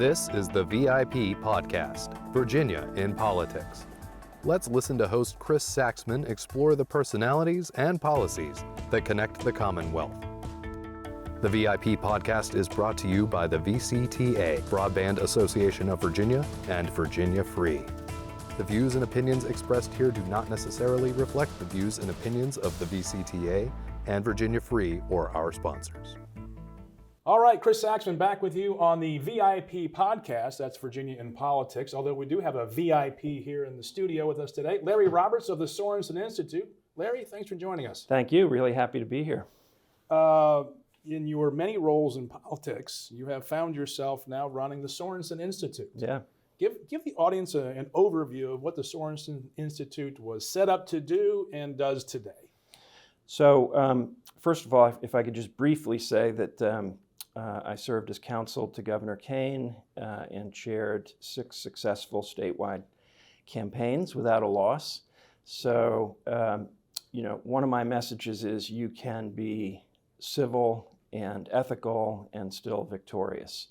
This is the VIP Podcast, Virginia in Politics. Let's listen to host Chris Saxman explore the personalities and policies that connect the Commonwealth. The VIP Podcast is brought to you by the VCTA, Broadband Association of Virginia, and Virginia Free. The views and opinions expressed here do not necessarily reflect the views and opinions of the VCTA and Virginia Free or our sponsors. All right, Chris Saxman back with you on the VIP Podcast. That's Virginia in Politics, although we do have a VIP here in the studio with us today, Larry Roberts of the Sorensen Institute. Larry, thanks for joining us. Thank you. Really happy to be here. In your many roles in politics, you have found yourself now running the Sorensen Institute. Yeah. Give the audience an overview of what the Sorensen Institute was set up to do and does today. So, first of all, if I could just briefly say that I served as counsel to Governor Kaine and chaired 6 successful statewide campaigns without a loss. So, one of my messages is you can be civil and ethical and still victorious.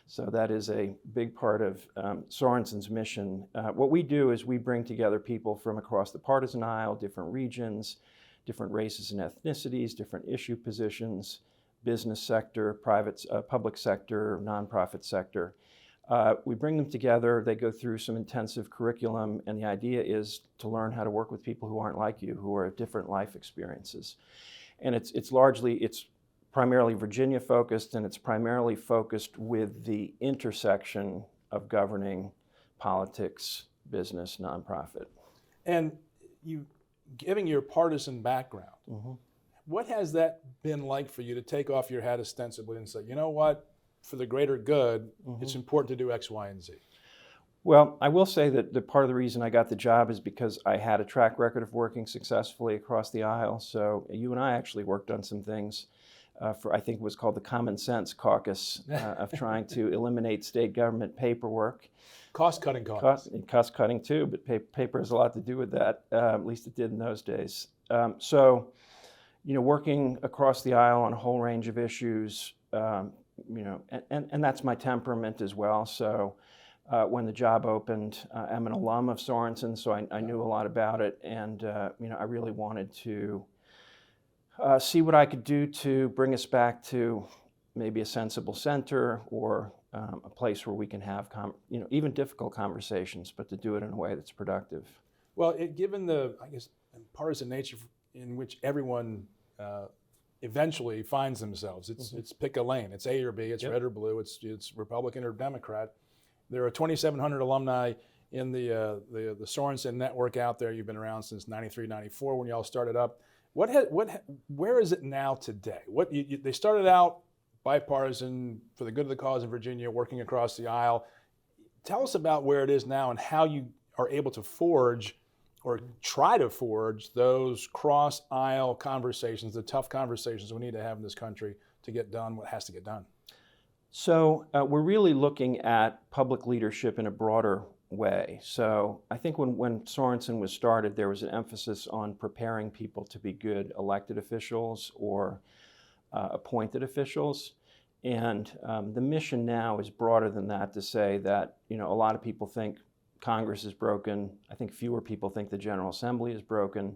So that is a big part of Sorensen's mission. What we do is we bring together people from across the partisan aisle, different regions, different races and ethnicities, different issue positions, business sector, public sector, nonprofit sector. We bring them together, they go through some intensive curriculum, and the idea is to learn how to work with people who aren't like you, who are different life experiences. And it's primarily Virginia focused, and it's primarily focused with the intersection of governing, politics, business, nonprofit. And you, given your partisan background, what has that been like for you to take off your hat ostensibly and say, you know what, for the greater good, it's important to do X, Y, and Z? Well, I will say that the part of the reason I got the job is because I had a track record of working successfully across the aisle. So you and I actually worked on some things for, I think it was called the Common Sense Caucus, of trying to eliminate state government paperwork. Cost-cutting caucus. Cost-cutting too, but paper has a lot to do with that, at least it did in those days. Working across the aisle on a whole range of issues, and that's my temperament as well. So when the job opened, I'm an alum of Sorensen, so I knew a lot about it, and I really wanted to see what I could do to bring us back to maybe a sensible center or a place where we can have even difficult conversations, but to do it in a way that's productive. Well, given the, partisan nature in which everyone eventually finds themselves, it's pick a lane. It's A or B. It's red or blue. It's Republican or Democrat. There are 2,700 alumni in the Sorensen network out there. You've been around since 93, 94 when you all started up. Where is it now today? They started out bipartisan for the good of the cause in Virginia, working across the aisle. Tell us about where it is now and how you are able to forge or try to forge those cross-aisle conversations, the tough conversations we need to have in this country to get done what has to get done. So we're really looking at public leadership in a broader way. So I think when Sorensen was started, there was an emphasis on preparing people to be good elected officials or appointed officials. And the mission now is broader than that, to say that, a lot of people think Congress is broken. I think fewer people think the General Assembly is broken.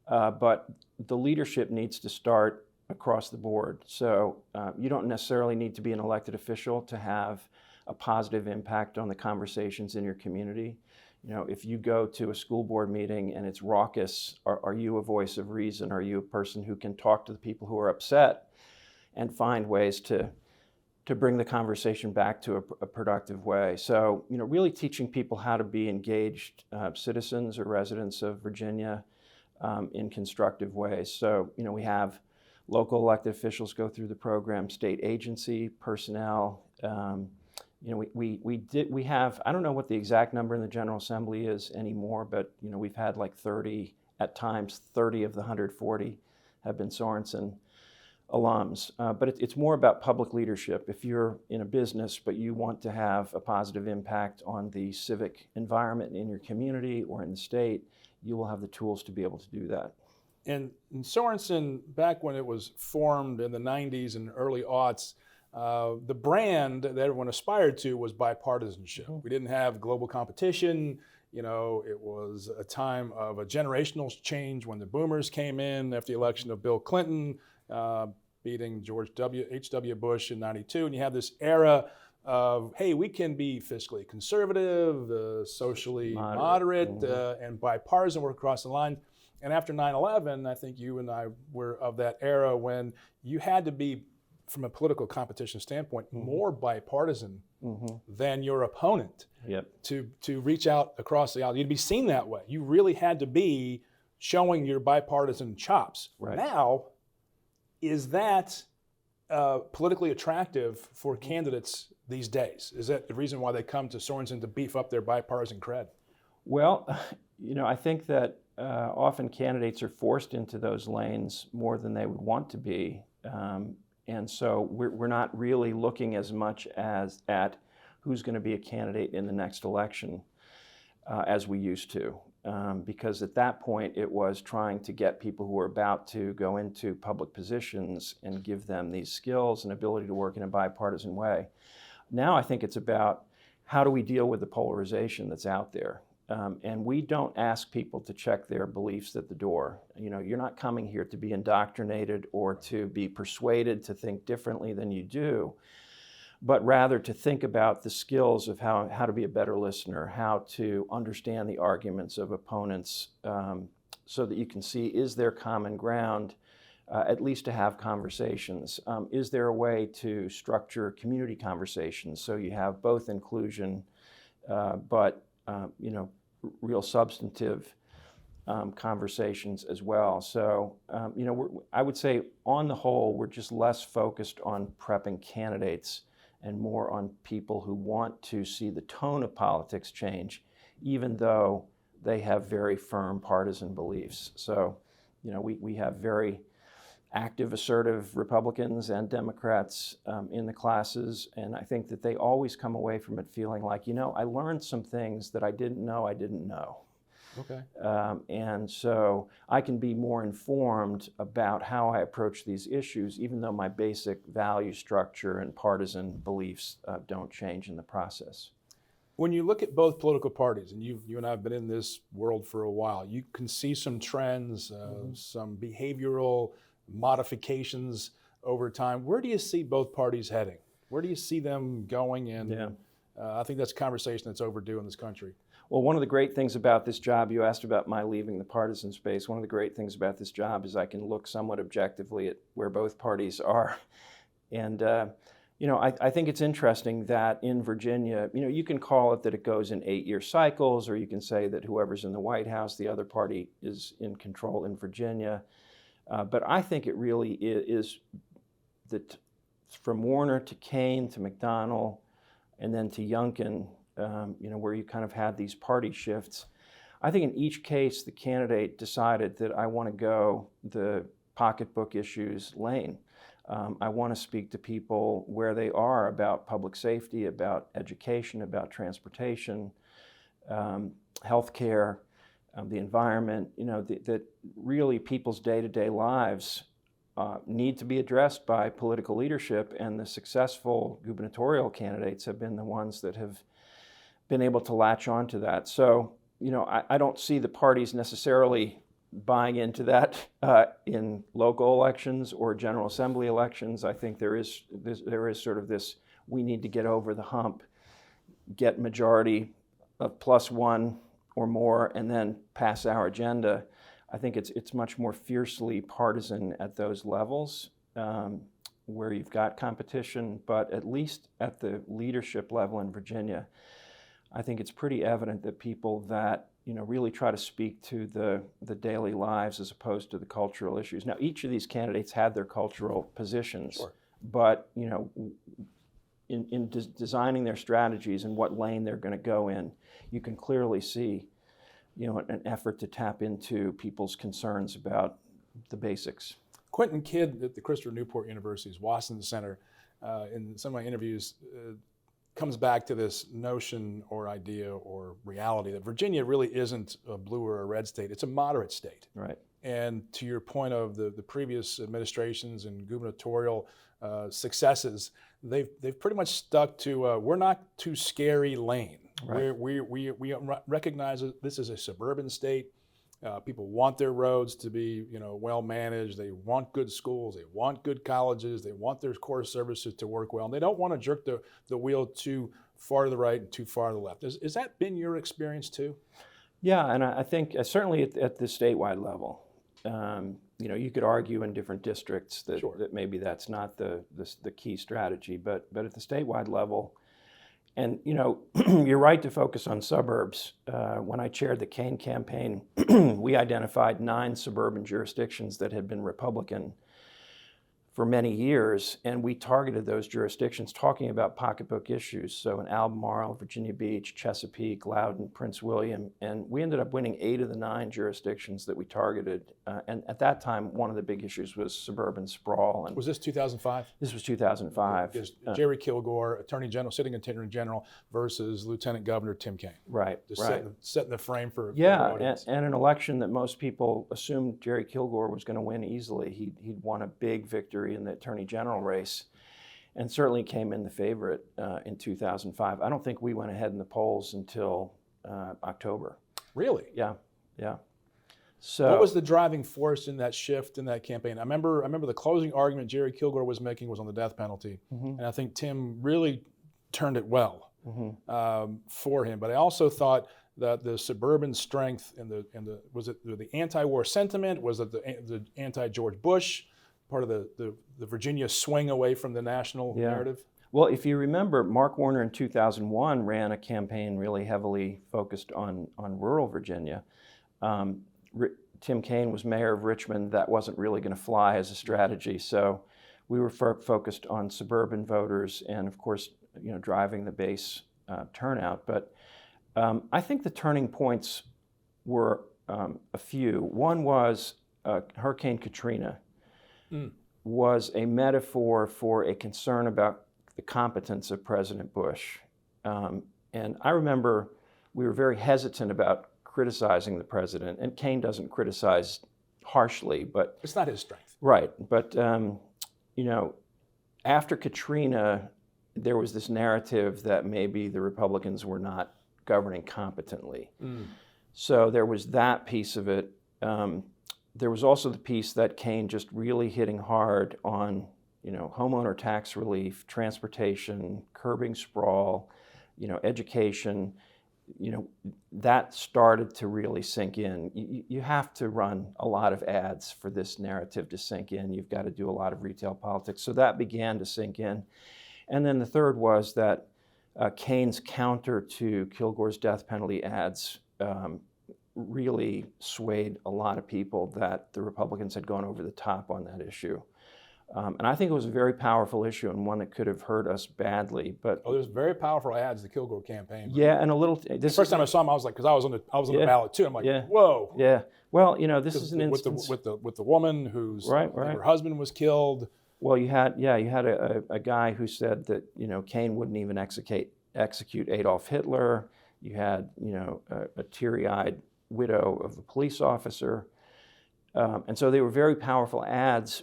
But the leadership needs to start across the board. So you don't necessarily need to be an elected official to have a positive impact on the conversations in your community. If you go to a school board meeting and it's raucous, are you a voice of reason? Are you a person who can talk to the people who are upset and find ways to bring the conversation back to a productive way? So, really teaching people how to be engaged citizens or residents of Virginia in constructive ways. So, we have local elected officials go through the program, state agency personnel. We have, I don't know what the exact number in the General Assembly is anymore, but we've had like 30, at times 30 of the 140 have been Sorensen alums. But it's more about public leadership. If you're in a business but you want to have a positive impact on the civic environment in your community or in the state, you will have the tools to be able to do that. And Sorensen, back when it was formed in the 90s and early aughts, the brand that everyone aspired to was bipartisanship. We didn't have global competition. You know, it was a time of a generational change when the boomers came in after the election of Bill Clinton, beating George H.W. Bush in '92. And you have this era of, hey, we can be fiscally conservative, socially moderate, and bipartisan, work across the line. And after 9/11, I think you and I were of that era when you had to be, from a political competition standpoint, more bipartisan than your opponent to reach out across the aisle. You'd be seen that way. You really had to be showing your bipartisan chops. Right. Now, is that politically attractive for candidates these days? Is that the reason why they come to Sorensen to beef up their bipartisan cred? Well, you know, I think that often candidates are forced into those lanes more than they would want to be. And so we're not really looking as much as at who's going to be a candidate in the next election as we used to. Because at that point it was trying to get people who are about to go into public positions and give them these skills and ability to work in a bipartisan way. Now I think it's about how do we deal with the polarization that's out there. And we don't ask people to check their beliefs at the door. You know, you're not coming here to be indoctrinated or to be persuaded to think differently than you do, but rather to think about the skills of how to be a better listener, how to understand the arguments of opponents so that you can see, is there common ground, at least to have conversations? Is there a way to structure community conversations so you have both inclusion but you know, real substantive conversations as well. So, you know, I would say on the whole, we're just less focused on prepping candidates and more on people who want to see the tone of politics change, even though they have very firm partisan beliefs. So, you know, we have very active, assertive Republicans and Democrats in the classes, and I think that they always come away from it feeling like, you know, I learned some things that I didn't know. Okay. And so I can be more informed about how I approach these issues, even though my basic value structure and partisan beliefs don't change in the process. When you look at both political parties, and you and I have been in this world for a while, you can see some trends, some behavioral modifications over time. Where do you see both parties heading? Where do you see them going? And I think that's a conversation that's overdue in this country. Well, one of the great things about this job, you asked about my leaving the partisan space. One of the great things about this job is I can look somewhat objectively at where both parties are. And, you know, I think it's interesting that in Virginia, you know, you can call it that it goes in 8-year cycles, or you can say that whoever's in the White House, the other party is in control in Virginia. But I think it really is that from Warner to Kaine to McDonnell and then to Youngkin, you know, where you kind of had these party shifts. I think in each case, the candidate decided that I want to go the pocketbook issues lane. I want to speak to people where they are about public safety, about education, about transportation, healthcare, the environment, you know, that really people's day-to-day lives need to be addressed by political leadership, and the successful gubernatorial candidates have been the ones that have been able to latch on to that. So, you know, I don't see the parties necessarily buying into that in local elections or General Assembly elections. I think there is sort of this, we need to get over the hump, get majority of +1 or more, and then pass our agenda. I think it's much more fiercely partisan at those levels where you've got competition, but at least at the leadership level in Virginia, I think it's pretty evident that people that, you know, really try to speak to the daily lives as opposed to the cultural issues. Now, each of these candidates had their cultural positions, Sure. but, you know, in designing their strategies and what lane they're going to go in, you can clearly see, you know, an effort to tap into people's concerns about the basics. Quentin Kidd at the Christopher Newport University's Wasson Center, in some of my interviews, comes back to this notion or idea or reality that Virginia really isn't a blue or a red state. It's a moderate state. Right. And to your point of the previous administrations and gubernatorial successes, they've pretty much stuck to we're not too scary lane. Right. We recognize that this is a suburban state. People want their roads to be, well managed. They want good schools. They want good colleges. They want their core services to work well. And they don't want to jerk the wheel too far to the right and too far to the left. Has that been your experience too? Yeah, and I think certainly at the statewide level, you could argue in different districts that, Sure. that maybe that's not the key strategy, but at the statewide level, and you're right to focus on suburbs. When I chaired the Kaine campaign, we identified 9 suburban jurisdictions that had been Republican for many years, and we targeted those jurisdictions talking about pocketbook issues. So in Albemarle, Virginia Beach, Chesapeake, Loudoun, Prince William, and we ended up winning 8 of the 9 jurisdictions that we targeted. And at that time, one of the big issues was suburban sprawl. And Was this 2005? this was 2005. Is Jerry Kilgore, sitting Attorney General, versus Lieutenant Governor Tim Kaine. Right, Just right. setting the frame for Yeah, the audience. and an election that most people assumed Jerry Kilgore was going to win easily. He'd won a big victory in the Attorney General race, and certainly came in the favorite in 2005. I don't think we went ahead in the polls until October. Really? Yeah. So What was the driving force in that shift in that campaign? I remember the closing argument Jerry Kilgore was making was on the death penalty, and I think Tim really turned it well for him. But I also thought that the suburban strength and was it the anti-war sentiment? Was it the anti-George Bush? Part of the Virginia swing away from the national narrative? Well, if you remember, Mark Warner in 2001 ran a campaign really heavily focused on rural Virginia. Tim Kaine was mayor of Richmond. That wasn't really going to fly as a strategy. So we were focused on suburban voters and, of course, driving the base turnout. But I think the turning points were a few. One was Hurricane Katrina. Was a metaphor for a concern about the competence of President Bush. And I remember we were very hesitant about criticizing the president, and Kaine doesn't criticize harshly, but... It's not his strength. Right, but after Katrina, there was this narrative that maybe the Republicans were not governing competently. So there was that piece of it. There was also the piece that Kaine just really hitting hard on, homeowner tax relief, transportation, curbing sprawl, education. That started to really sink in. You have to run a lot of ads for this narrative to sink in. You've got to do a lot of retail politics. So that began to sink in. And then the third was that Kaine's counter to Kilgore's death penalty ads really swayed a lot of people that the Republicans had gone over the top on that issue. And I think it was a very powerful issue and one that could have hurt us badly. But there's very powerful ads, the Kilgore campaign. Yeah, and a little... The first time I saw him, I was like, because I was on the ballot too. I'm like, whoa. Yeah. Well, this is an instance... With the woman whose right. her husband was killed. Well, you had a guy who said that, Kaine wouldn't even execute Adolf Hitler. You had, a teary-eyed widow of the police officer. And so they were very powerful ads,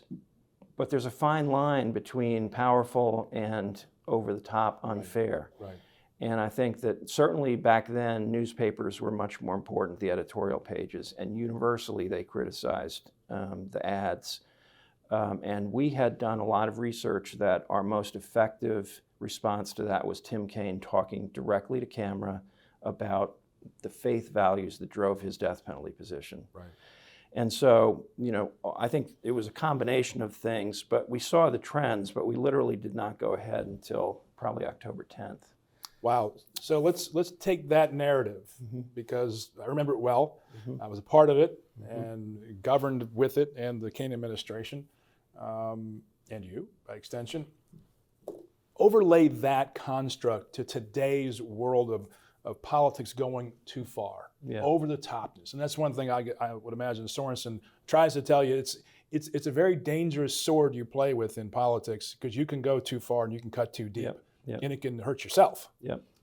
but there's a fine line between powerful and over-the-top unfair. Right. And I think that certainly back then, newspapers were much more important, the editorial pages, and universally they criticized the ads. And we had done a lot of research that our most effective response to that was Tim Kaine talking directly to camera about the faith values that drove his death penalty position. Right. And so, I think it was a combination of things, but we saw the trends, but we literally did not go ahead until probably October 10th. Wow. So let's take that narrative because I remember it well. I was a part of it and governed with it and the Kaine administration, and you, by extension. Overlay that construct to today's world of politics going too far, over the topness. And that's one thing I would imagine Sorensen tries to tell you. It's a very dangerous sword you play with in politics because you can go too far and you can cut too deep. And it can hurt yourself.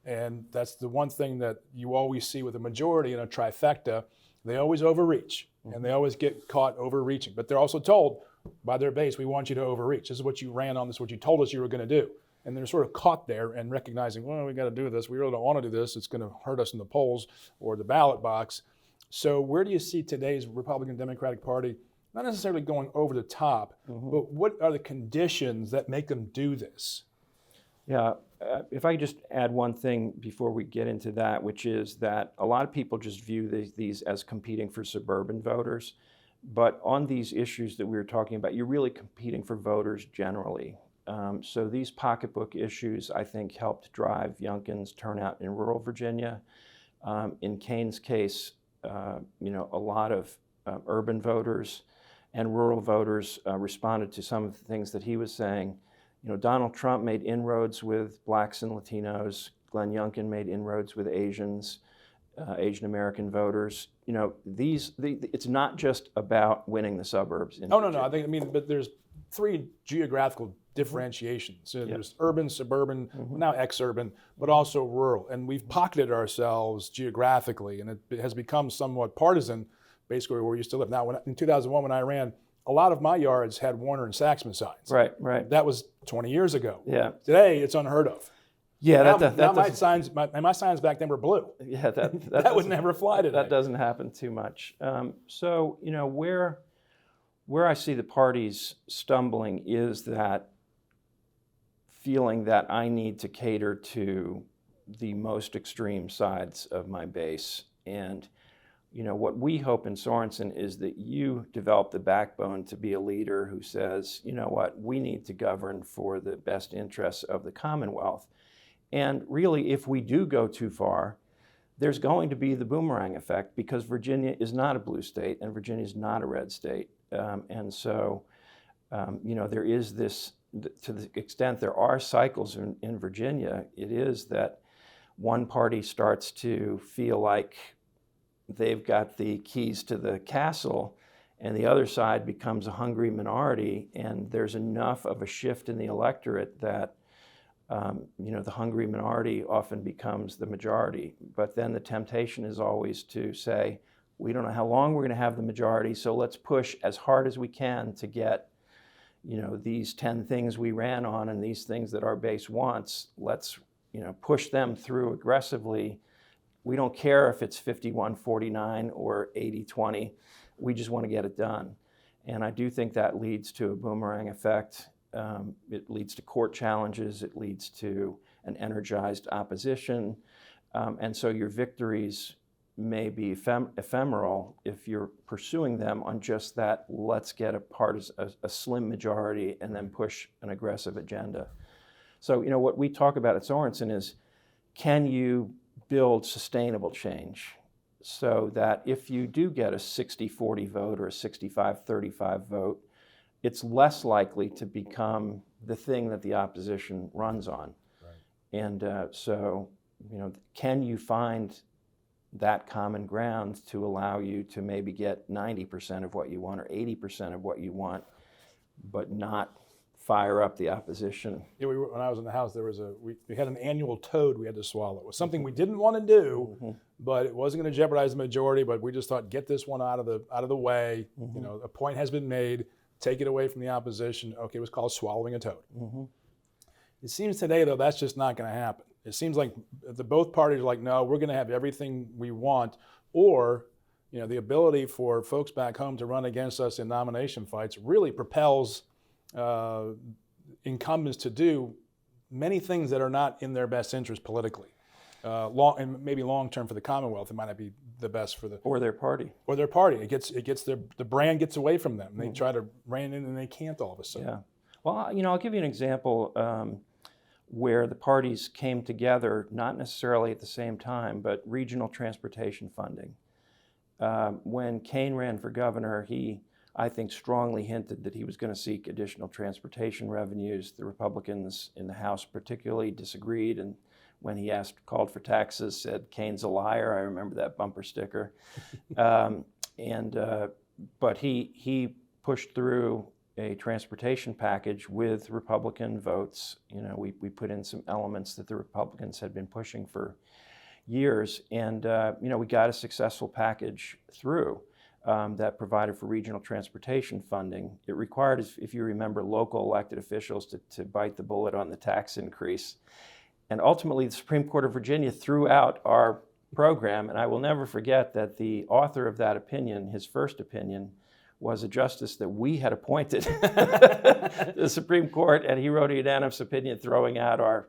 And that's the one thing that you always see with a majority in a trifecta. They always overreach and they always get caught overreaching. But they're also told, by their base, we want you to overreach. This is what you ran on. This is what you told us you were going to do. And they're sort of caught there and recognizing, well, we got to do this. We really don't want to do this. It's going to hurt us in the polls or the ballot box. So where do you see today's Republican Democratic Party, not necessarily going over the top, but what are the conditions that make them do this? Yeah, if I just add one thing before we get into that, which is that a lot of people just view these as competing for suburban voters. But on these issues that we were talking about, you're really competing for voters generally. So these pocketbook issues, I think, helped drive Youngkin's turnout in rural Virginia. In Kaine's case, a lot of urban voters and rural voters responded to some of the things that he was saying. Donald Trump made inroads with blacks and Latinos. Glenn Youngkin made inroads with Asians, Asian American voters. It's not just about winning the suburbs. No. But there's three geographical differentiations. So there's urban, suburban, now ex-urban, but also rural. And we've pocketed ourselves geographically, and it has become somewhat partisan, basically where we used to live. Now, in 2001, when I ran, a lot of my yards had Warner and Saxman signs. Right. That was 20 years ago. Yeah. Today, it's unheard of. Yeah, my signs back then were blue. Yeah, that would never fly today. That doesn't happen too much. So where I see the parties stumbling is that feeling that I need to cater to the most extreme sides of my base. And what we hope in Sorensen is that you develop the backbone to be a leader who says, we need to govern for the best interests of the Commonwealth. And really, if we do go too far, there's going to be the boomerang effect, because Virginia is not a blue state and Virginia is not a red state. And so, there is this, to the extent there are cycles in Virginia, it is that one party starts to feel like they've got the keys to the castle, and the other side becomes a hungry minority, and there's enough of a shift in the electorate that the hungry minority often becomes the majority. But then the temptation is always to say, we don't know how long we're going to have the majority, so let's push as hard as we can to get these 10 things we ran on and these things that our base wants. Let's push them through aggressively. We don't care if it's 51-49 or 80-20. We just want to get it done. And I do think that leads to a boomerang effect. It leads to court challenges. It leads to an energized opposition. And so your victories may be ephemeral if you're pursuing them on just that, let's get a slim majority and then push an aggressive agenda. So, what we talk about at Sorensen is, can you build sustainable change so that if you do get a 60-40 vote or a 65-35 vote, it's less likely to become the thing that the opposition runs on. Right. And so, can you find that common ground to allow you to maybe get 90% of what you want or 80% of what you want, but not fire up the opposition? Yeah, when I was in the House, we had an annual toad we had to swallow. It was something we didn't want to do, but it wasn't going to jeopardize the majority. But we just thought, get this one out of the way. A point has been made. Take it away from the opposition. Okay, it was called swallowing a toad. It seems today, though, that's just not going to happen. It seems like both parties are like, no, we're going to have everything we want, or the ability for folks back home to run against us in nomination fights really propels incumbents to do many things that are not in their best interest politically. And maybe long term for the Commonwealth, it might not be the best for their party. It gets the brand gets away from them. They try to rein in, and they can't all of a sudden. Yeah. Well, I'll give you an example where the parties came together, not necessarily at the same time, but regional transportation funding. When Kaine ran for governor, he, I think, strongly hinted that he was going to seek additional transportation revenues. The Republicans in the House particularly disagreed, and when he called for taxes, said Kaine's a liar. I remember that bumper sticker. But he pushed through a transportation package with Republican votes. We put in some elements that the Republicans had been pushing for years, and we got a successful package through. that provided for regional transportation funding. It required, if you remember, local elected officials to bite the bullet on the tax increase. And ultimately, the Supreme Court of Virginia threw out our program, and I will never forget that the author of that opinion, his first opinion, was a justice that we had appointed to the Supreme Court, and he wrote a unanimous opinion throwing out our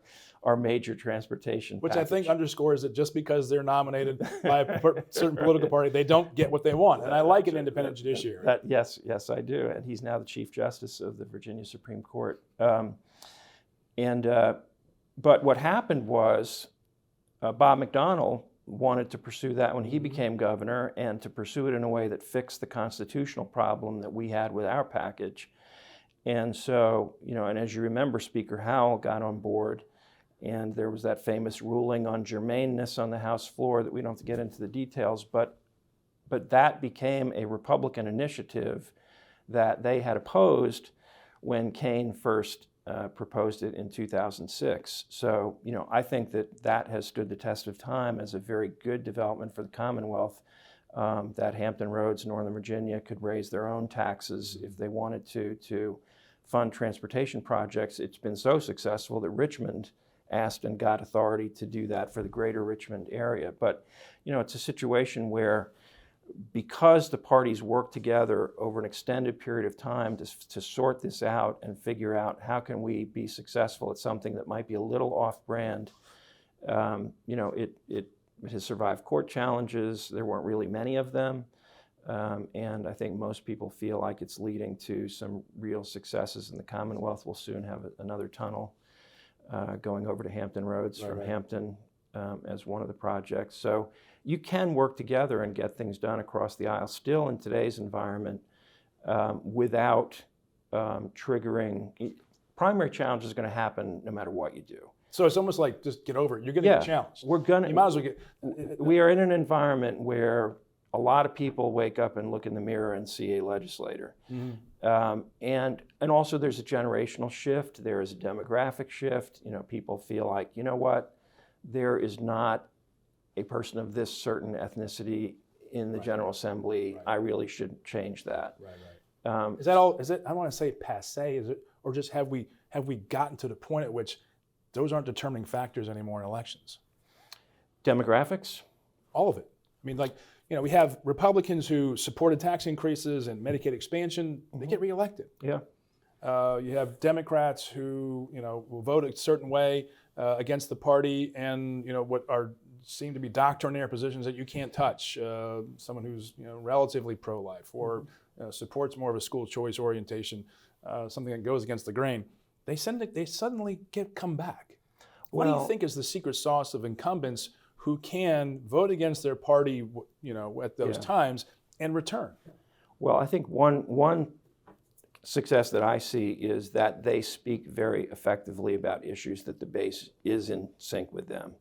major transportation Which package. I think underscores that just because they're nominated by a certain political party, they don't get what they want. And I like an independent judiciary. Yes, I do. And he's now the Chief Justice of the Virginia Supreme Court. But what happened was Bob McDonnell wanted to pursue that when he became governor, and to pursue it in a way that fixed the constitutional problem that we had with our package. And so, and as you remember, Speaker Howell got on board, and there was that famous ruling on germaneness on the House floor that we don't have to get into the details, but that became a Republican initiative that they had opposed when Kaine first proposed it in 2006. So, I think that has stood the test of time as a very good development for the Commonwealth, that Hampton Roads, Northern Virginia, could raise their own taxes if they wanted to fund transportation projects. It's been so successful that Richmond asked and got authority to do that for the greater Richmond area. But, it's a situation where, because the parties work together over an extended period of time to sort this out and figure out how can we be successful at something that might be a little off-brand, it has survived court challenges. There weren't really many of them. And I think most people feel like it's leading to some real successes in the Commonwealth. We'll soon have another tunnel going over to Hampton Roads from Hampton as one of the projects. So you can work together and get things done across the aisle still in today's environment without triggering. Primary challenge is going to happen no matter what you do. So it's almost like, just get over it. You're going to get challenged. You might as well get. We are in an environment where a lot of people wake up and look in the mirror and see a legislator. Mm-hmm. And also there's a generational shift. There is a demographic shift. People feel like, what? There is not a person of this certain ethnicity in the General Assembly. I really should change that. Is that all? Is it? I don't want to say passé. Is it, or just have we gotten to the point at which those aren't determining factors anymore in elections? Demographics? All of it. I mean, we have Republicans who supported tax increases and Medicaid expansion. Mm-hmm. They get reelected. Yeah. You have Democrats who will vote a certain way against the party, and what seem to be doctrinaire positions that you can't touch. Someone who's relatively pro-life or supports more of a school choice orientation, something that goes against the grain. They suddenly come back. What do you think is the secret sauce of incumbents who can vote against their party, at those times and return? Well, I think one success that I see is that they speak very effectively about issues that the base is in sync with them.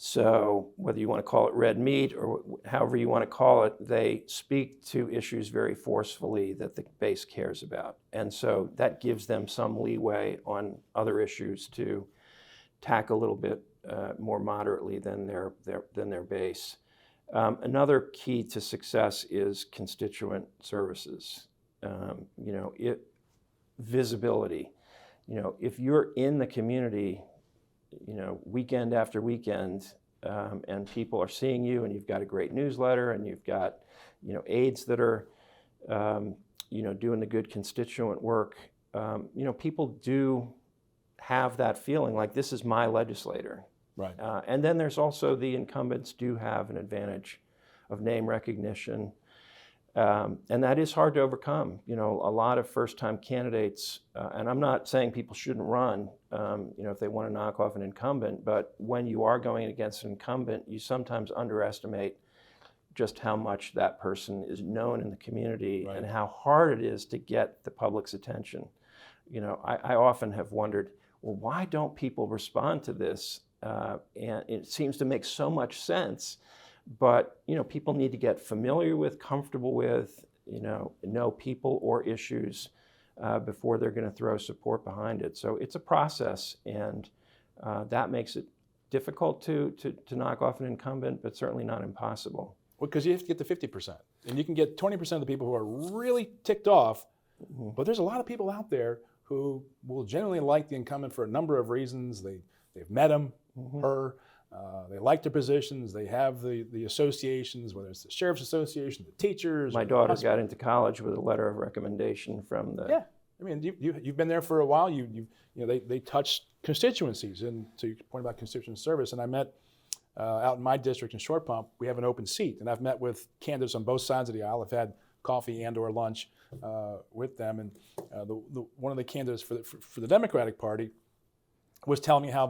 So whether you want to call it red meat or however you want to call it, they speak to issues very forcefully that the base cares about. And so that gives them some leeway on other issues to tack a little bit more moderately than their base. Another key to success is constituent services. Visibility. If you're in the community, weekend after weekend, and people are seeing you, and you've got a great newsletter, and you've got, aides that are, doing the good constituent work, people do have that feeling like this is my legislator. Right. And then there's also the incumbents do have an advantage of name recognition. And that is hard to overcome. A lot of first-time candidates, and I'm not saying people shouldn't run, if they want to knock off an incumbent, but when you are going against an incumbent, you sometimes underestimate just how much that person is known in the community and how hard it is to get the public's attention. I often have wondered, well, why don't people respond to this? And it seems to make so much sense. But, people need to get familiar with, comfortable with, know people or issues before they're going to throw support behind it. So it's a process, and that makes it difficult to knock off an incumbent, but certainly not impossible. Well, because you have to get to 50%. And you can get 20% of the people who are really ticked off, but there's a lot of people out there who will generally like the incumbent for a number of reasons. They've met him, her, they like their positions, they have the associations, whether it's the Sheriff's Association, the teachers. My daughter got into college with a letter of recommendation from the... Yeah, I mean, you've been there for a while. You know, they touch constituencies, and to your point about constituent service, and I met out in my district in Short Pump, we have an open seat, and I've met with candidates on both sides of the aisle. I've had coffee and/or lunch with them, and one of the candidates for the Democratic Party was telling me how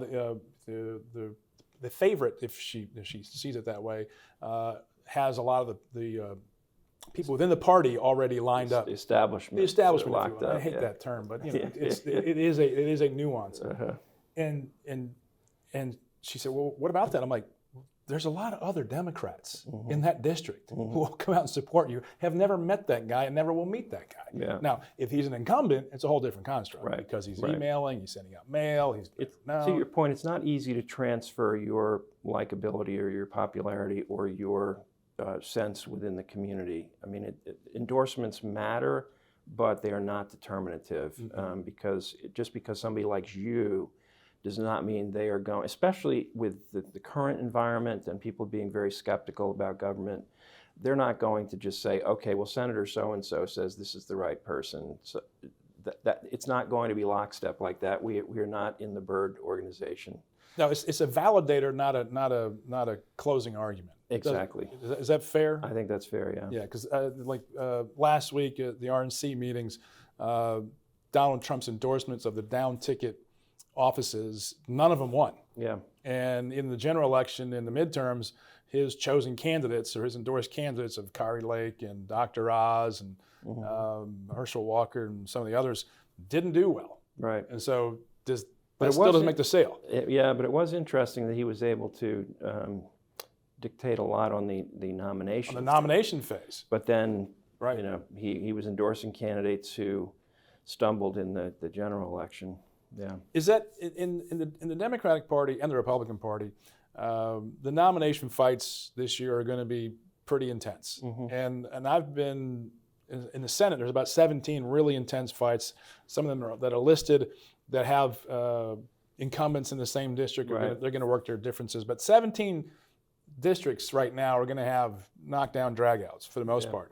the favorite, if she sees it that way, has a lot of the people within the party already lined up. The establishment. The establishment, locked up. I hate that term, but you know, it is a nuance. And she said, well, what about that? I'm like, there's a lot of other Democrats in that district who will come out and support you, have never met that guy and never will meet that guy. Yeah. Now, if he's an incumbent, it's a whole different construct, because he's emailing, he's sending out mail, To your point, it's not easy to transfer your likability or your popularity or your sense within the community. I mean, endorsements matter, but they are not determinative, because just because somebody likes you does not mean they are going, especially with the current environment and people being very skeptical about government, they're not going to just say, okay, well, Senator so-and-so says this is the right person. So that it's not going to be lockstep like that. We are not in the Byrd organization. No, it's a validator, not a closing argument. Exactly. Is that fair? I think that's fair, yeah. Yeah, because last week at the RNC meetings, Donald Trump's endorsements of the down ticket offices, none of them won. Yeah. And in the general election, in the midterms, his chosen candidates or his endorsed candidates of Kari Lake and Dr. Oz and Herschel Walker and some of the others didn't do well. Right. And so that still doesn't make the sale. Yeah, but it was interesting that he was able to dictate a lot on the nomination. On the nomination phase. But then, you know, he was endorsing candidates who stumbled in the general election. Yeah. Is that in the Democratic Party and the Republican Party, the nomination fights this year are going to be pretty intense. And I've been in the Senate. There's about 17 really intense fights. Some of them that are listed that have incumbents in the same district. They're going to work their differences. But 17 districts right now are going to have knockdown dragouts for the most part.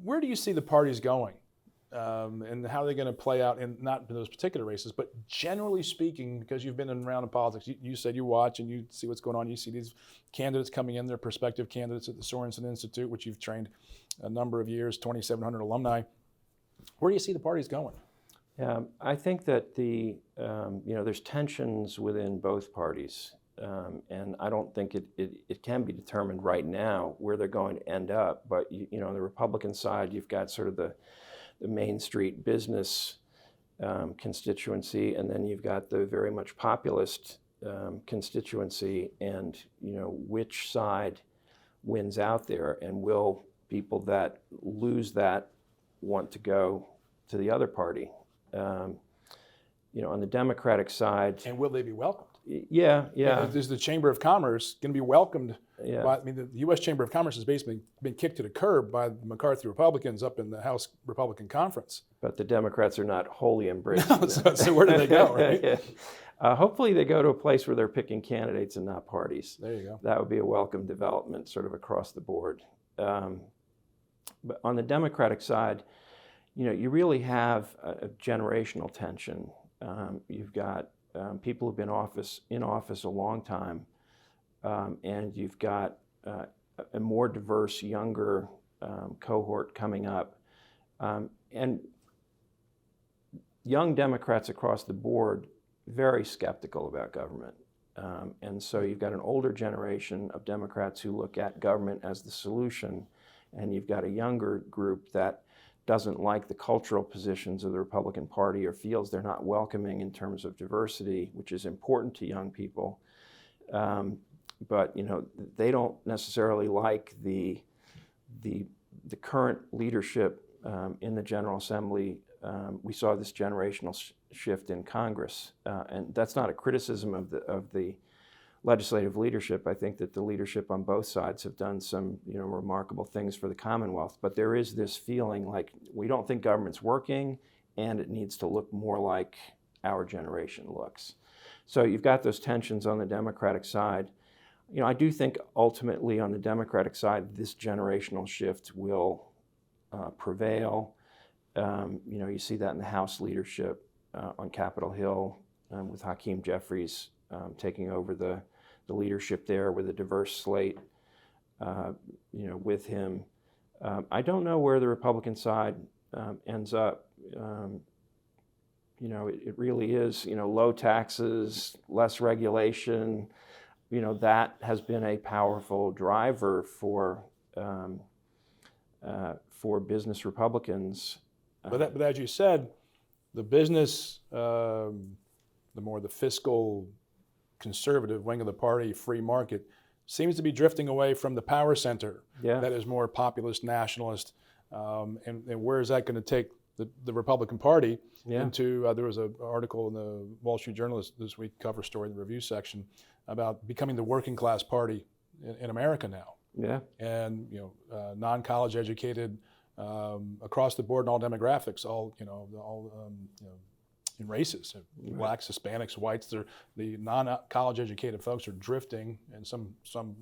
Where do you see the parties going? And how are they going to play out not in those particular races, but generally speaking, because you've been around in politics, you said you watch and you see what's going on. You see these candidates coming in, their prospective candidates at the Sorensen Institute, which you've trained a number of years, 2,700 alumni. Where do you see the parties going? Yeah, I think that there's tensions within both parties, and I don't think it can be determined right now where they're going to end up. But you know, on the Republican side, you've got sort of the Main Street business constituency, and then you've got the very much populist constituency, and you know, which side wins out there, and will people that lose that want to go to the other party? You know, on the Democratic side, and will they be welcomed? Yeah. Is the Chamber of Commerce going to be welcomed? Yeah. I mean, the U.S. Chamber of Commerce has basically been kicked to the curb by the McCarthy Republicans up in the House Republican Conference. But the Democrats are not wholly embracing so where do they go, right? Hopefully they go to a place where they're picking candidates and not parties. There you go. That would be a welcome development sort of across the board. But on the Democratic side, you know, you really have a generational tension. You've got people who've been in office a long time, and you've got a more diverse, younger cohort coming up. And young Democrats across the board, very skeptical about government. And so you've got an older generation of Democrats who look at government as the solution, and you've got a younger group that doesn't like the cultural positions of the Republican Party or feels they're not welcoming in terms of diversity, which is important to young people. But you know, they don't necessarily like the current leadership in the General Assembly. We saw this generational shift in Congress, and that's not a criticism of the legislative leadership. I think that the leadership on both sides have done some, remarkable things for the Commonwealth. But there is this feeling like we don't think government's working, and it needs to look more like our generation looks. So you've got those tensions on the Democratic side. I do think ultimately on the Democratic side, this generational shift will prevail. You see that in the House leadership on Capitol Hill with Hakeem Jeffries taking over the leadership there with a diverse slate, with him. I don't know where the Republican side ends up. It really is, low taxes, less regulation. That has been a powerful driver for business Republicans. But as you said, the business, the fiscal conservative wing of the party, free market, seems to be drifting away from the power center that is more populist, nationalist. And where is that going to take the Republican Party into? There was an article in the Wall Street Journal this week, cover story in the review section, about becoming the working class party in America now. Yeah. And non-college educated, across the board in all demographics, all in races, blacks, Hispanics, whites. The non-college educated folks are drifting, and some on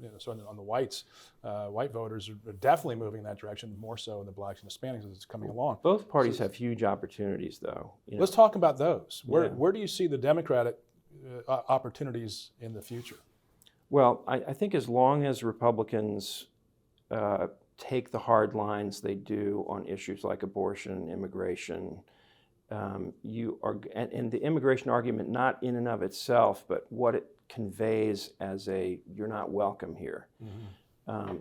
the whites, white voters are definitely moving in that direction, more so in the blacks and Hispanics as it's coming along. Both parties have huge opportunities, though. Let's talk about those. Where do you see the Democratic opportunities in the future? Well, I think as long as Republicans take the hard lines they do on issues like abortion, immigration, and the immigration argument, not in and of itself, but what it conveys as you're not welcome here. Mm-hmm.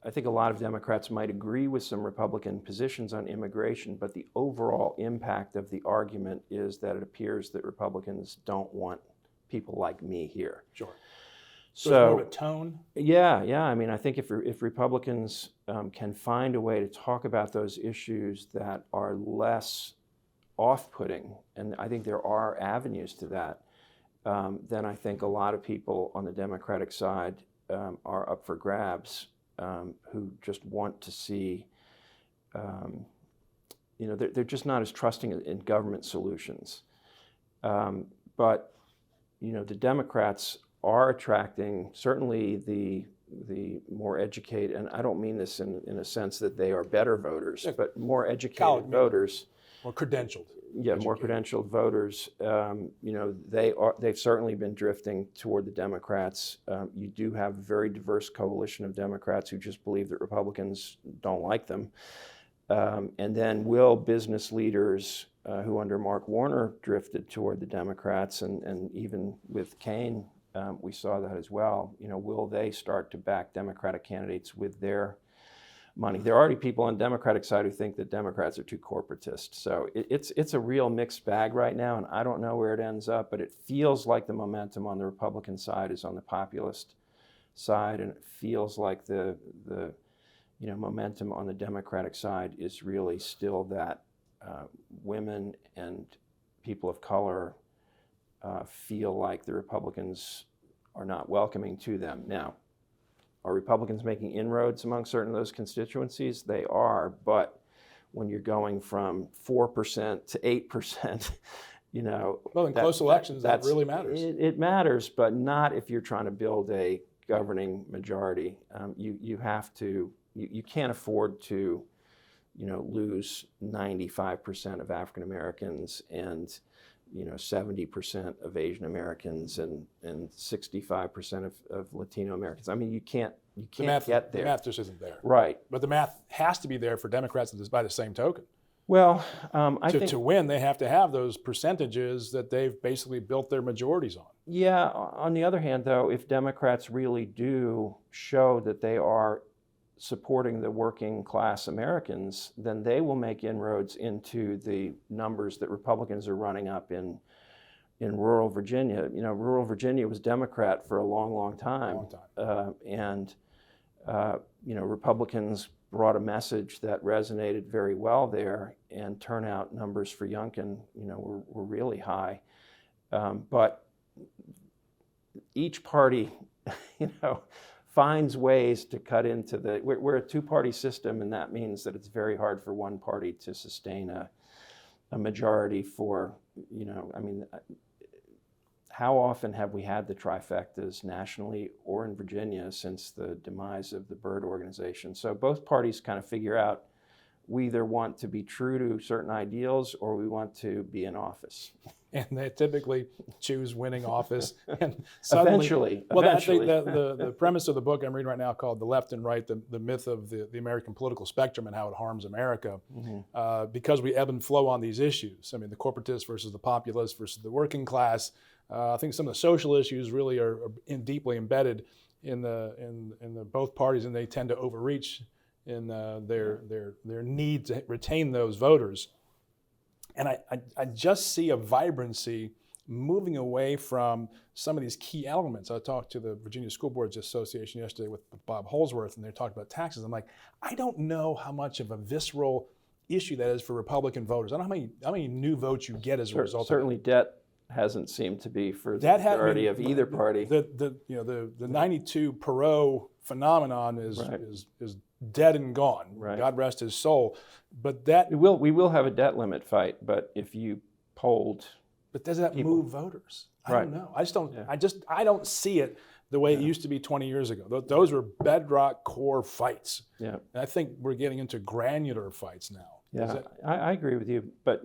I think a lot of Democrats might agree with some Republican positions on immigration, but the overall impact of the argument is that it appears that Republicans don't want people like me here. Sure. So it's more of a tone? Yeah. I mean, I think if Republicans can find a way to talk about those issues that are less off-putting, and I think there are avenues to that, then I think a lot of people on the Democratic side are up for grabs, who just want to see, they're just not as trusting in government solutions. But the Democrats are attracting certainly the more educated, and I don't mean this in a sense that they are better voters, but more educated voters. More credentialed. Yeah, educated. More credentialed voters. They've certainly been drifting toward the Democrats. You do have a very diverse coalition of Democrats who just believe that Republicans don't like them. And then will business leaders who under Mark Warner drifted toward the Democrats, and even with Kaine, we saw that as well. Will they start to back Democratic candidates with their money? There are already people on the Democratic side who think that Democrats are too corporatist. So it's a real mixed bag right now, and I don't know where it ends up, but it feels like the momentum on the Republican side is on the populist side, and it feels like the momentum on the Democratic side is really still that women and people of color feel like the Republicans are not welcoming to them. Now, are Republicans making inroads among certain of those constituencies? They are, but when you're going from 4% to 8%, well, in close elections, that really matters. It matters, but not if you're trying to build a governing majority. You have to. You can't afford to, lose 95% of African Americans and 70% of Asian Americans and 65% of Latino Americans. I mean, you can't get there. The math just isn't there. Right. But the math has to be there for Democrats by the same token. Well, I think to win, they have to have those percentages that they've basically built their majorities on. Yeah. On the other hand, though, if Democrats really do show that they are supporting the working class Americans, then they will make inroads into the numbers that Republicans are running up in rural Virginia. Rural Virginia was Democrat for a long time. And Republicans brought a message that resonated very well there, and turnout numbers for Youngkin, were really high. But each party, finds ways to cut into we're a two-party system, and that means that it's very hard for one party to sustain a majority for, how often have we had the trifectas nationally or in Virginia since the demise of the Byrd organization? So both parties kind of figure out we either want to be true to certain ideals or we want to be in office. And they typically choose winning office. And suddenly, Eventually. The premise of the book I'm reading right now, called The Left and Right, the myth of the American political spectrum and how it harms America, because we ebb and flow on these issues. I mean, the corporatists versus the populists versus the working class. I think some of the social issues really are deeply embedded in the both parties, and they tend to overreach in their need to retain those voters. And I just see a vibrancy moving away from some of these key elements. I talked to the Virginia School Boards Association yesterday with Bob Holsworth, and they talked about taxes. I'm like, I don't know how much of a visceral issue that is for Republican voters. I don't know how many new votes you get as a result. Certainly, debt hasn't seemed to be for the majority of either party. The 92 Perot phenomenon is dead and gone. Right. God rest his soul. But that we will have a debt limit fight. But if you polled, but does that move voters? I don't know. I just don't. Yeah. I don't see it the way it used to be 20 years ago. Those were bedrock core fights. Yeah. And I think we're getting into granular fights now. Yeah, I agree with you. But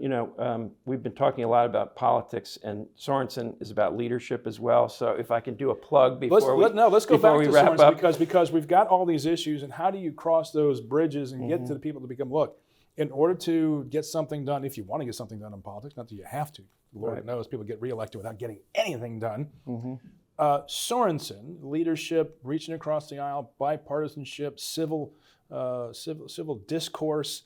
we've been talking a lot about politics, and Sorensen is about leadership as well. So if I can do a plug let's go back to Sorensen, because we've got all these issues, and how do you cross those bridges and get to the people to become, look, in order to get something done, if you want to get something done in politics, not that you have to. Lord knows people get reelected without getting anything done. Sorensen, leadership, reaching across the aisle, bipartisanship, civil discourse.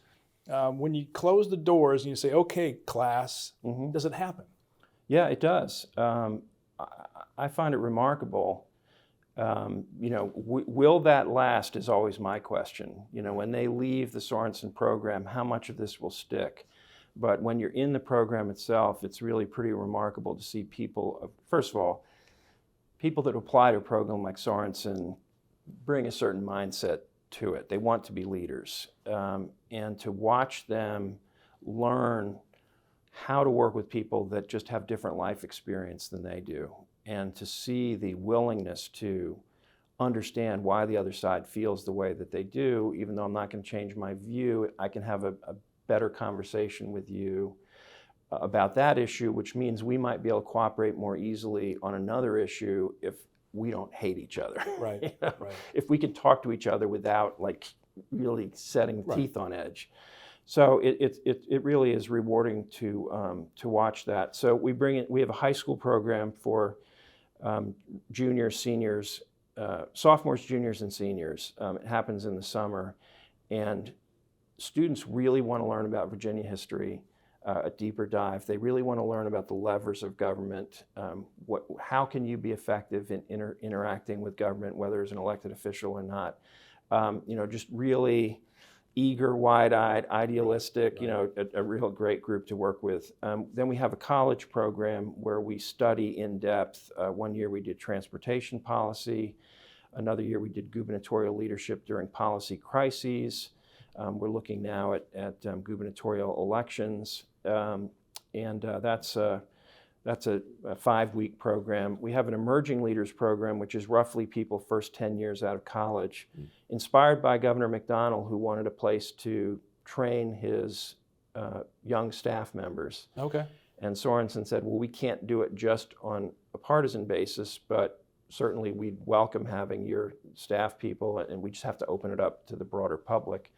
When you close the doors and you say, okay, class, does it happen? Yeah, it does. I find it remarkable. Will that last is always my question. When they leave the Sorensen program, how much of this will stick? But when you're in the program itself, it's really pretty remarkable to see people, first of all, people that apply to a program like Sorensen bring a certain mindset to it. They want to be leaders. And to watch them learn how to work with people that just have different life experience than they do, and to see the willingness to understand why the other side feels the way that they do, even though I'm not going to change my view, I can have a better conversation with you about that issue, which means we might be able to cooperate more easily on another issue if we don't hate each other. Right. If we can talk to each other without really setting teeth on edge. So it really is rewarding to watch that. So we have a high school program for juniors, seniors, sophomores, juniors, and seniors. It happens in the summer, and students really want to learn about Virginia history, a deeper dive. They really want to learn about the levers of government. How can you be effective in interacting with government, whether as an elected official or not? Just really eager, wide-eyed, idealistic, a real great group to work with. Then we have a college program where we study in depth. One year we did transportation policy. Another year we did gubernatorial leadership during policy crises. We're looking now at gubernatorial elections. That's a 5-week program. We have an emerging leaders program, which is roughly people first 10 years out of college, inspired by Governor McDonnell, who wanted a place to train his young staff members. Okay. And Sorensen said, well, we can't do it just on a partisan basis, but certainly we'd welcome having your staff people, and we just have to open it up to the broader public.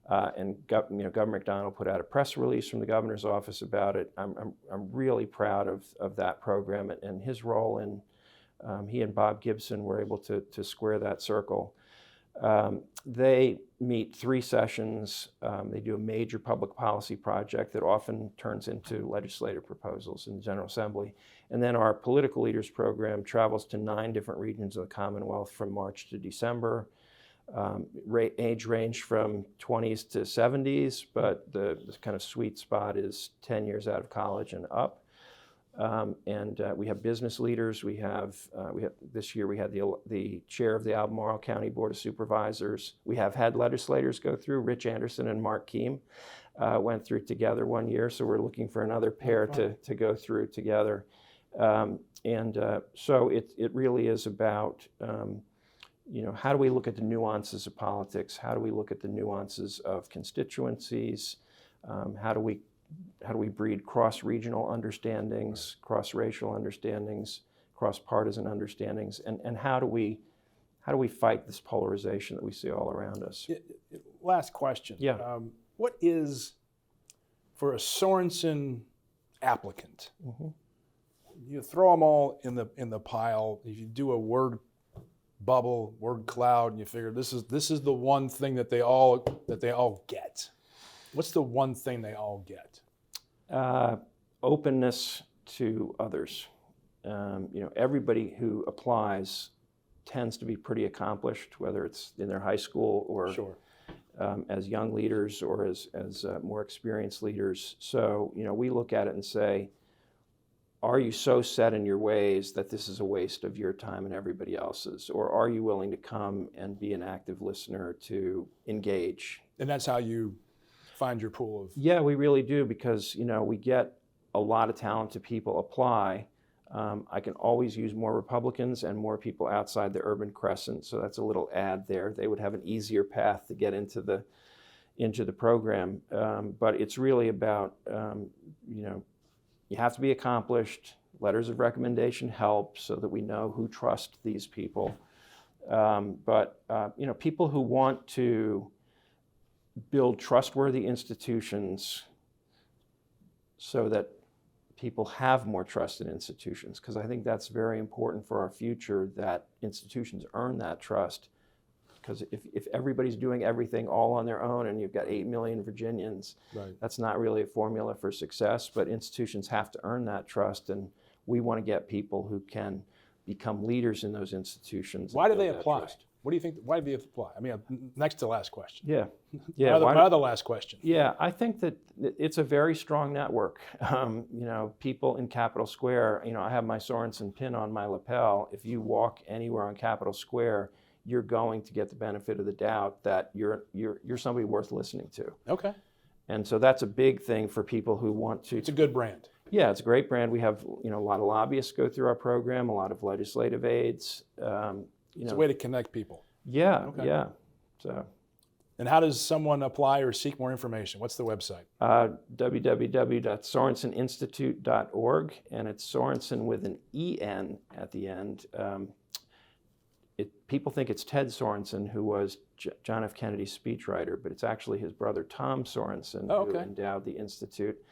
Governor McDonnell put out a press release from the governor's office about it. I'm really proud of that program and his role in. He and Bob Gibson were able to square that circle. They meet 3 sessions. They do a major public policy project that often turns into legislative proposals in the General Assembly. And then our political leaders program travels to 9 different regions of the Commonwealth from March to December. Age range from 20s to 70s, but the kind of sweet spot is 10 years out of college and up. And we have business leaders. We have this year we had the chair of the Albemarle County Board of Supervisors. We have had legislators go through. Rich Anderson and Mark Kaine went through together one year, so we're looking for another pair to go through together. So it really is about how do we look at the nuances of politics? How do we look at the nuances of constituencies? How do we breed cross-regional understandings, cross-racial understandings, cross-partisan understandings, and how do we fight this polarization that we see all around us? Last question. Yeah. What is, for a Sorensen applicant, you throw them all in the pile, if you do a word bubble, word cloud, and you figure this is the one thing that they all get. What's the one thing they all get? Openness to others. Everybody who applies tends to be pretty accomplished, whether it's in their high school or as young leaders or as more experienced leaders. So, we look at it and say, are you so set in your ways that this is a waste of your time and everybody else's? Or are you willing to come and be an active listener, to engage? And that's how you find your pool of... Yeah, we really do, because we get a lot of talented people apply. I can always use more Republicans and more people outside the urban crescent, so that's a little ad there. They would have an easier path to get into the program. But it's really about you have to be accomplished. Letters of recommendation help so that we know who trusts these people. But people who want to build trustworthy institutions so that people have more trust in institutions, because I think that's very important for our future, that institutions earn that trust. Because if everybody's doing everything all on their own and you've got 8 million Virginians, that's not really a formula for success, but institutions have to earn that trust, and we want to get people who can become leaders in those institutions. Why do they apply? Trust. What do you think? Why do they apply? I mean, next to last question. Yeah. My other last question. Yeah, I think that it's a very strong network. People in Capitol Square, I have my Sorensen pin on my lapel. If you walk anywhere on Capitol Square, you're going to get the benefit of the doubt that you're somebody worth listening to. Okay. And so that's a big thing for people who want to. It's a good brand. Yeah, it's a great brand. We have a lot of lobbyists go through our program, a lot of legislative aides. It's a way to connect people. Yeah, okay. Yeah. So. And how does someone apply or seek more information? What's the website? www.sorenseninstitute.org, and it's Sorensen with an E-N at the end. People think it's Ted Sorensen, who was John F. Kennedy's speechwriter, but it's actually his brother Tom Sorensen who endowed the Institute,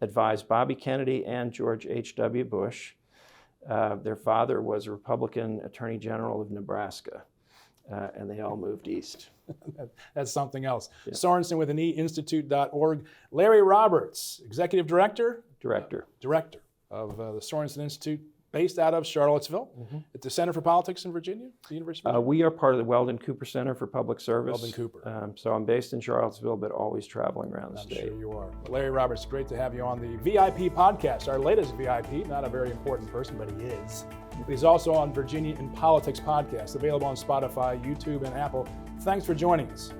advised Bobby Kennedy and George H.W. Bush. Their father was a Republican Attorney General of Nebraska, and they all moved east. That's something else. Yeah. Sorensen with an E, institute.org. Larry Roberts, Executive Director of the Sorensen Institute, based out of Charlottesville, at the Center for Politics in Virginia, the University of Virginia. We are part of the Weldon Cooper Center for Public Service. Weldon Cooper. So I'm based in Charlottesville, but always traveling around the state. I'm sure you are. Larry Roberts, great to have you on the VIP podcast, our latest VIP. Not a very important person, but he is. He's also on Virginia in Politics podcast, available on Spotify, YouTube, and Apple. Thanks for joining us.